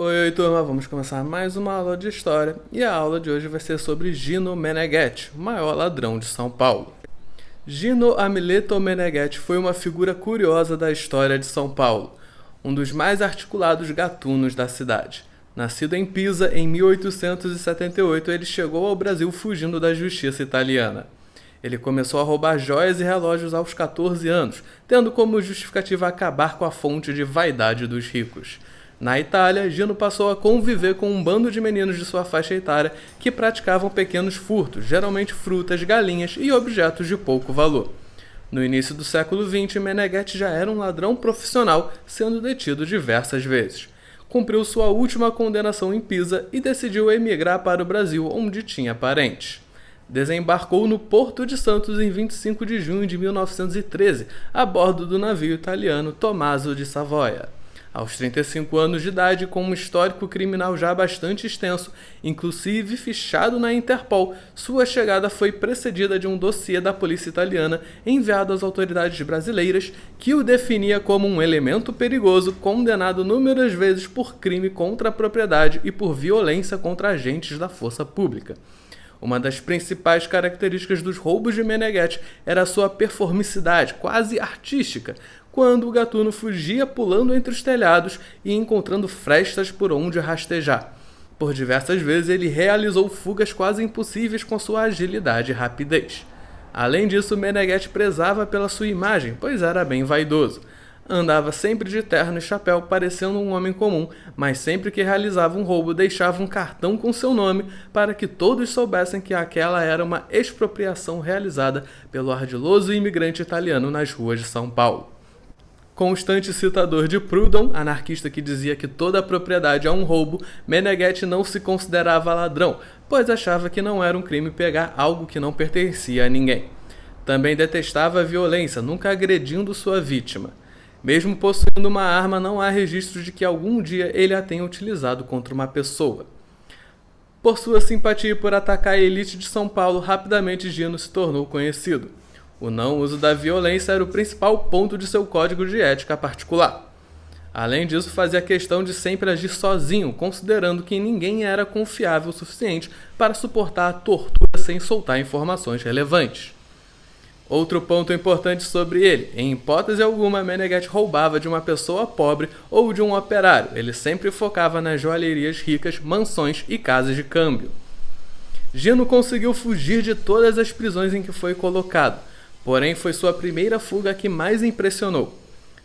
Oi, turma, vamos começar mais uma aula de história e a aula de hoje vai ser sobre Gino Meneghetti, o maior ladrão de São Paulo. Gino Amileto Meneghetti foi uma figura curiosa da história de São Paulo, um dos mais articulados gatunos da cidade. Nascido em Pisa em 1878, ele chegou ao Brasil fugindo da justiça italiana. Ele começou a roubar joias e relógios aos 14 anos, tendo como justificativa acabar com a fonte de vaidade dos ricos. Na Itália, Gino passou a conviver com um bando de meninos de sua faixa etária que praticavam pequenos furtos, geralmente frutas, galinhas e objetos de pouco valor. No início do século XX, Meneghetti já era um ladrão profissional, sendo detido diversas vezes. Cumpriu sua última condenação em Pisa e decidiu emigrar para o Brasil, onde tinha parentes. Desembarcou no Porto de Santos em 25 de junho de 1913, a bordo do navio italiano Tommaso di Savoia. Aos 35 anos de idade, com um histórico criminal já bastante extenso, inclusive fichado na Interpol, sua chegada foi precedida de um dossiê da polícia italiana enviado às autoridades brasileiras que o definia como um elemento perigoso condenado inúmeras vezes por crime contra a propriedade e por violência contra agentes da força pública. Uma das principais características dos roubos de Meneghetti era sua performicidade, quase artística, quando o gatuno fugia pulando entre os telhados e encontrando frestas por onde rastejar. Por diversas vezes ele realizou fugas quase impossíveis com sua agilidade e rapidez. Além disso, Meneghetti prezava pela sua imagem, pois era bem vaidoso. Andava sempre de terno e chapéu, parecendo um homem comum, mas sempre que realizava um roubo deixava um cartão com seu nome para que todos soubessem que aquela era uma expropriação realizada pelo ardiloso imigrante italiano nas ruas de São Paulo. Constante citador de Proudhon, anarquista que dizia que toda a propriedade é um roubo, Meneghetti não se considerava ladrão, pois achava que não era um crime pegar algo que não pertencia a ninguém. Também detestava a violência, nunca agredindo sua vítima. Mesmo possuindo uma arma, não há registro de que algum dia ele a tenha utilizado contra uma pessoa. Por sua simpatia por atacar a elite de São Paulo, rapidamente Gino se tornou conhecido. O não uso da violência era o principal ponto de seu código de ética particular. Além disso, fazia questão de sempre agir sozinho, considerando que ninguém era confiável o suficiente para suportar a tortura sem soltar informações relevantes. Outro ponto importante sobre ele: em hipótese alguma, Meneghetti roubava de uma pessoa pobre ou de um operário. Ele sempre focava nas joalherias ricas, mansões e casas de câmbio. Gino conseguiu fugir de todas as prisões em que foi colocado. Porém, foi sua primeira fuga que mais impressionou.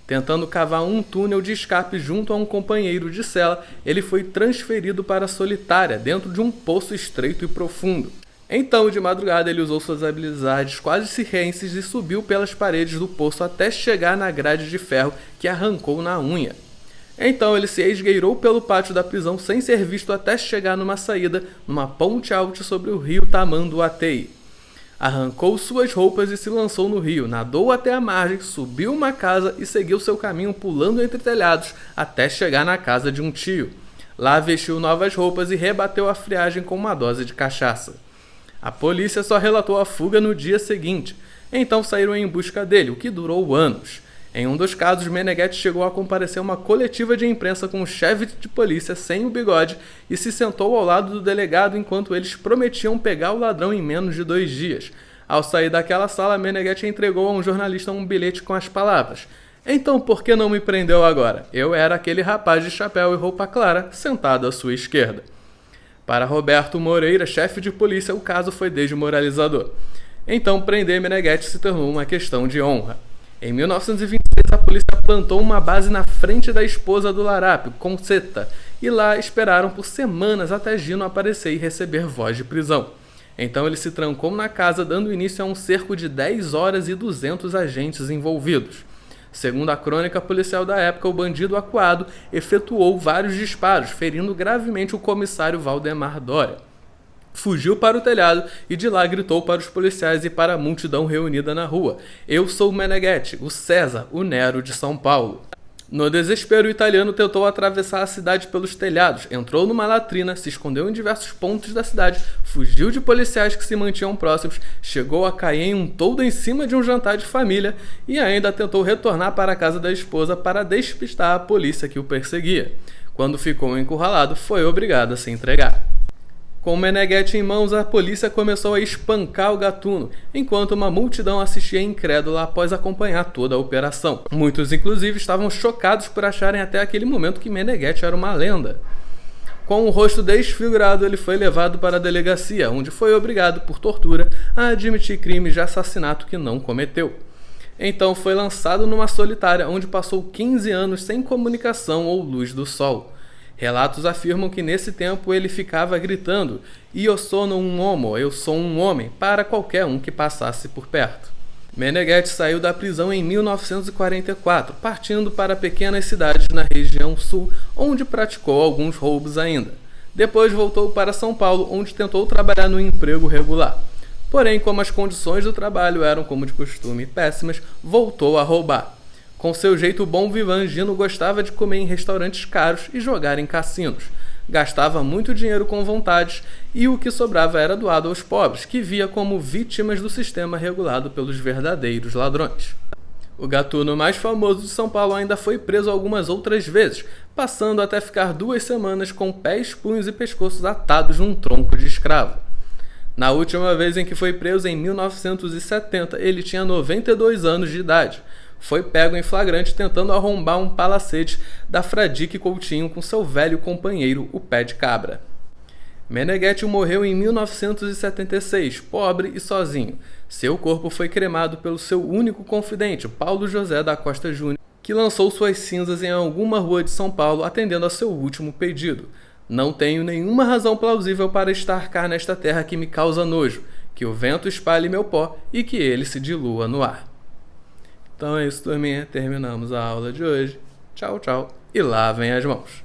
Tentando cavar um túnel de escape junto a um companheiro de cela, ele foi transferido para a solitária, dentro de um poço estreito e profundo. Então, de madrugada, ele usou suas habilidades quase circenses e subiu pelas paredes do poço até chegar na grade de ferro que arrancou na unha. Então, ele se esgueirou pelo pátio da prisão sem ser visto até chegar numa saída, numa ponte alta sobre o rio Tamanduateí. Arrancou suas roupas e se lançou no rio, nadou até a margem, subiu uma casa e seguiu seu caminho pulando entre telhados até chegar na casa de um tio. Lá vestiu novas roupas e rebateu a friagem com uma dose de cachaça. A polícia só relatou a fuga no dia seguinte, então saíram em busca dele, o que durou anos. Em um dos casos, Meneghetti chegou a comparecer a uma coletiva de imprensa com o chefe de polícia sem o bigode e se sentou ao lado do delegado enquanto eles prometiam pegar o ladrão em menos de 2 dias. Ao sair daquela sala, Meneghetti entregou a um jornalista um bilhete com as palavras: "Então, por que não me prendeu agora? Eu era aquele rapaz de chapéu e roupa clara, sentado à sua esquerda." Para Roberto Moreira, chefe de polícia, o caso foi desmoralizador. Então, prender Meneghetti se tornou uma questão de honra. Em 1926, a polícia plantou uma base na frente da esposa do larápio, Concetta, e lá esperaram por semanas até Gino aparecer e receber voz de prisão. Então ele se trancou na casa, dando início a um cerco de 10 horas e 200 agentes envolvidos. Segundo a crônica policial da época, o bandido acuado efetuou vários disparos, ferindo gravemente o comissário Valdemar Doria. Fugiu para o telhado e de lá gritou para os policiais e para a multidão reunida na rua: "Eu sou Meneghetti, o César, o Nero de São Paulo." No desespero, o italiano tentou atravessar a cidade pelos telhados, entrou numa latrina, se escondeu em diversos pontos da cidade, fugiu de policiais que se mantinham próximos, chegou a cair em um toldo em cima de um jantar de família e ainda tentou retornar para a casa da esposa para despistar a polícia que o perseguia. Quando ficou encurralado, foi obrigado a se entregar. Com o Meneghetti em mãos, a polícia começou a espancar o gatuno, enquanto uma multidão assistia incrédula após acompanhar toda a operação. Muitos, inclusive, estavam chocados por acharem até aquele momento que Meneghetti era uma lenda. Com o rosto desfigurado, ele foi levado para a delegacia, onde foi obrigado, por tortura, a admitir crimes de assassinato que não cometeu. Então foi lançado numa solitária, onde passou 15 anos sem comunicação ou luz do sol. Relatos afirmam que nesse tempo ele ficava gritando "Io sono un uomo", eu sou um homem, para qualquer um que passasse por perto. Meneghetti saiu da prisão em 1944, partindo para pequenas cidades na região sul, onde praticou alguns roubos ainda. Depois voltou para São Paulo, onde tentou trabalhar no emprego regular. Porém, como as condições do trabalho eram, como de costume, péssimas, voltou a roubar. Com seu jeito bom vivant, Gino gostava de comer em restaurantes caros e jogar em cassinos. Gastava muito dinheiro com vontades e o que sobrava era doado aos pobres, que via como vítimas do sistema regulado pelos verdadeiros ladrões. O gatuno mais famoso de São Paulo ainda foi preso algumas outras vezes, passando até ficar 2 semanas com pés, punhos e pescoços atados num tronco de escravo. Na última vez em que foi preso, em 1970, ele tinha 92 anos de idade. Foi pego em flagrante tentando arrombar um palacete da Fradique Coutinho com seu velho companheiro, o Pé de Cabra. Meneghetti morreu em 1976, pobre e sozinho. Seu corpo foi cremado pelo seu único confidente, Paulo José da Costa Júnior, que lançou suas cinzas em alguma rua de São Paulo atendendo a seu último pedido. Não tenho nenhuma razão plausível para estar cá nesta terra que me causa nojo, que o vento espalhe meu pó e que ele se dilua no ar. Então é isso, turminha. Terminamos a aula de hoje. Tchau, tchau. E lavem as mãos.